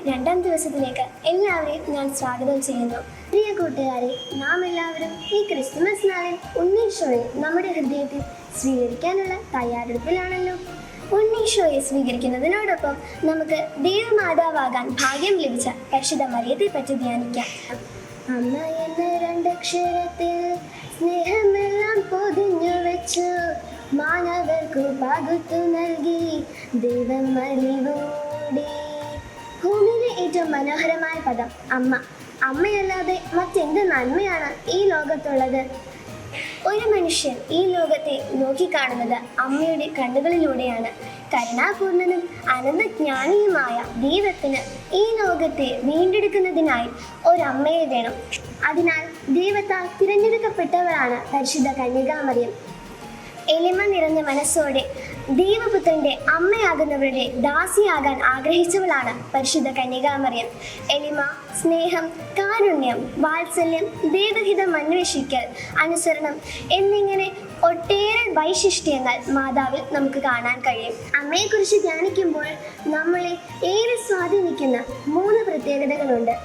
രണ്ടാം ദിവസത്തിലേക്ക് എല്ലാവരെയും ഞാൻ സ്വാഗതം ചെയ്യുന്നു. പ്രിയ കൂട്ടുകാരെ, നാം എല്ലാവരും ഈ ക്രിസ്തുമസ് നാളിൽ ഉണ്ണീശോയെ നമ്മുടെ ഹൃദയത്തിൽ സ്വീകരിക്കാനുള്ള തയ്യാറെടുപ്പിലാണല്ലോ. ഉണ്ണീശോയെ സ്വീകരിക്കുന്നതിനോടൊപ്പം നമുക്ക് ദൈവമാതാവാകാൻ ഭാഗ്യം ലഭിച്ച പരിശുദ്ധ മറിയത്തെ പറ്റി ധ്യാനിക്കാം. അമ്മ എന്ന രണ്ടക്ഷരത്തിൽ സ്നേഹമെല്ലാം പൊതിഞ്ഞു വെച്ചു മാനവർക്കു പകുത്തു നൽകി ദൈവം അറിവോടെ. ഭൂമിയിലെ ഏറ്റവും മനോഹരമായ പദം അമ്മ. അമ്മയല്ലാതെ മറ്റെന്ത് നന്മയാണ് ഈ ലോകത്തുള്ളത്? ഒരു മനുഷ്യൻ ഈ ലോകത്തെ നോക്കിക്കാണുന്നത് അമ്മയുടെ കണ്ണുകളിലൂടെയാണ്. കരുണാപൂർണനും അനന്തജ്ഞാനിയുമായ ദൈവത്തിന് ഈ ലോകത്തെ വീണ്ടെടുക്കുന്നതിനായി ഒരമ്മയെ വേണം. അതിനാൽ ദൈവത്താൽ തിരഞ്ഞെടുക്കപ്പെട്ടവരാണ് പരിശുദ്ധ കന്യകാമറിയം. എളിമ നിറഞ്ഞ മനസ്സോടെ ദൈവപുത്രന്റെ അമ്മയാകുന്നവരുടെ ദാസിയാകാൻ ആഗ്രഹിച്ചവളാണ് പരിശുദ്ധ കന്യകാമറിയം. എളിമ, സ്നേഹം, കാരുണ്യം, വാത്സല്യം, ദൈവഹിതം അന്വേഷിക്കൽ, അനുസരണം എന്നിങ്ങനെ ഒട്ടേറെ വൈശിഷ്ട്യങ്ങൾ മാതാവിൽ നമുക്ക് കാണാൻ കഴിയും. അമ്മയെക്കുറിച്ച് ധ്യാനിക്കുമ്പോൾ നമ്മളെ ഏറെ സ്വാധീനിക്കുന്ന 3 പ്രത്യേകതകളുണ്ട്.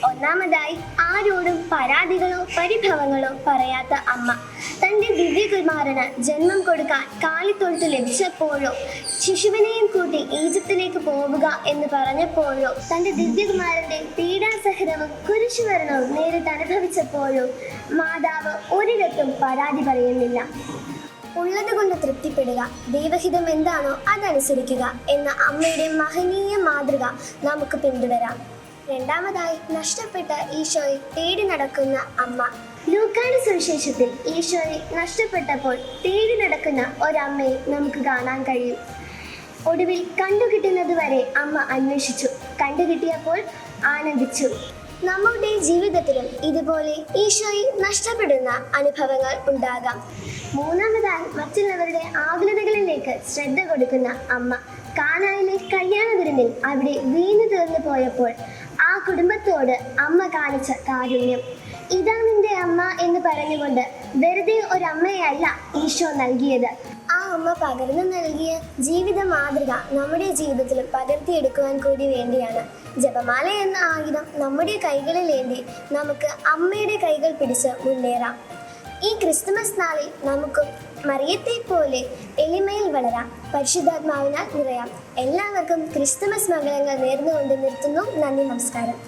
ഒന്നാമതായി, ആരോടും പരാതികളോ പരിഭവങ്ങളോ പറയാത്ത അമ്മ. തൻ്റെ ദിവ്യകുമാരന് ജന്മം കൊടുക്കാൻ കാലിത്തൊഴുത്ത് ലഭിച്ചപ്പോഴോ ശിശുവിനെയും കൂട്ടി ഈജിപ്തിലേക്ക് പോവുക എന്ന് പറഞ്ഞപ്പോഴോ തൻ്റെ ദിവ്യകുമാരന്റെ പീഡാസഹനവും കുരിശുമരണവും നേരിട്ട് അനുഭവിച്ചപ്പോഴോ മാതാവ് ഒരിടത്തും പരാതി പറയുന്നില്ല. ഉള്ളത് കൊണ്ട് തൃപ്തിപ്പെടുക, ദൈവഹിതം എന്താണോ അതനുസരിക്കുക എന്ന അമ്മയുടെ മഹനീയ മാതൃക നമുക്ക് പിന്തുടരാം. രണ്ടാമതായി, നഷ്ടപ്പെട്ട ഈശോയെ തേടി നടക്കുന്ന അമ്മ. ലൂക്കായുടെ സുവിശേഷത്തിൽ ഈശോയെ നഷ്ടപ്പെട്ടപ്പോൾ തേടി നടക്കുന്ന ഒരമ്മയെ നമുക്ക് കാണാൻ കഴിയും. ഒടുവിൽ കണ്ടുകിട്ടുന്നത് വരെ അമ്മ അന്വേഷിച്ചു, കണ്ടുകിട്ടിയപ്പോൾ ആനന്ദിച്ചു. നമ്മുടെ ജീവിതത്തിലും ഇതുപോലെ ഈശോയെ നഷ്ടപ്പെടുന്ന അനുഭവങ്ങൾ ഉണ്ടാകാം. മൂന്നാമതായി, മറ്റുള്ളവരുടെ ആകുലതകളിലേക്ക് ശ്രദ്ധ കൊടുക്കുന്ന അമ്മ. കാനായിലെ കല്യാണ വിരുന്നിൽ അവിടെ വീണു തീർന്നു പോയപ്പോൾ ആ കുടുംബത്തോട് അമ്മ കാണിച്ച കാരുണ്യം. ഇതാ നിന്റെ അമ്മ എന്ന് പറഞ്ഞുകൊണ്ട് വെറുതെ ഒരമ്മയല്ല ഈശോ നൽകിയത്. ആ അമ്മ പകർന്നു നൽകിയ ജീവിത മാതൃക നമ്മുടെ ജീവിതത്തിൽ പകർത്തിയെടുക്കുവാൻ കൂടി വേണ്ടിയാണ്. ജപമാല എന്ന ആയുധം നമ്മുടെ കൈകളിലേന്തി നമുക്ക് അമ്മയുടെ കൈകൾ പിടിച്ച് മുന്നേറാം. ഈ ക്രിസ്തുമസ് നാളിൽ നമുക്കും മറിയത്തെ പോലെ എളിമയിൽ വളരാം, പരിശുദ്ധാത്മാവിനാൽ നിറയാം. എല്ലാവർക്കും ക്രിസ്തുമസ് മംഗളങ്ങൾ നേർന്നുകൊണ്ട് നിർത്തുന്നു. നന്ദി, നമസ്കാരം.